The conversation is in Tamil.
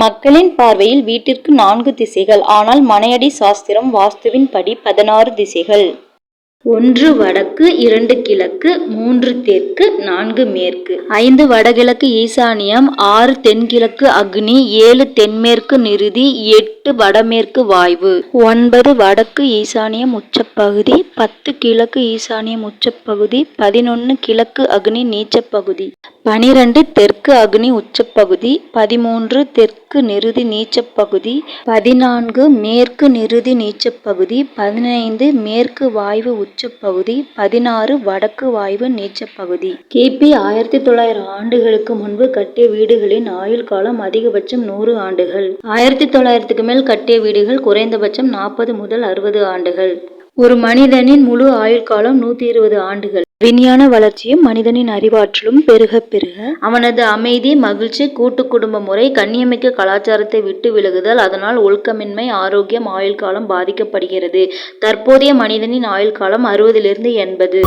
மக்களின் பார்வையில் வீட்டிற்கு 4 திசைகள், ஆனால் மனையடி சாஸ்திரம் வாஸ்துவின் படி 16 திசைகள். 1 வடக்கு, 2 கிழக்கு, 3 தெற்கு, 4 மேற்கு, 5 வடகிழக்கு ஈசானியம், 6 தென்கிழக்கு அக்னி, 7 தென்மேற்கு நிருதி, 8 வடமேற்கு வாய்வு, 9 வடக்கு ஈசானியம் உச்சப்பகுதி, 10 கிழக்கு ஈசானியம் உச்சப்பகுதி, 11 கிழக்கு அக்னி நீச்சப்பகுதி, 12 தெற்கு அக்னி உச்சப்பகுதி, 13 தெற்கு நிருதி நீச்சப்பகுதி, 14 மேற்கு நிருதி நீச்சப்பகுதி, 15 மேற்கு வாய்வு உச்சப்பகுதி, 16 வடக்கு வாய்வு நீச்சப்பகுதி. கிபி 1900 ஆண்டுகளுக்கு முன்பு கட்டிய வீடுகளின் ஆயுள் காலம் அதிகபட்சம் 100 ஆண்டுகள். 1900க்கு மேல் கட்டிய வீடுகள் குறைந்தபட்சம் 40 முதல் 60 ஆண்டுகள். ஒரு மனிதனின் முழு ஆயுள் காலம் 120 ஆண்டுகள். விஞ்ஞான வளர்ச்சியும் மனிதனின் அறிவாற்றலும் பெருக பெருக அவனது அமைதி, மகிழ்ச்சி, கூட்டு குடும்ப முறை, கண்ணியமிக்க கலாச்சாரத்தை விட்டு விலகுதல், அதனால் ஒழுக்கமின்மை, ஆரோக்கியம், ஆயுள் காலம் பாதிக்கப்படுகிறது. தற்போதைய மனிதனின் ஆயுள் காலம் 60லிருந்து 80.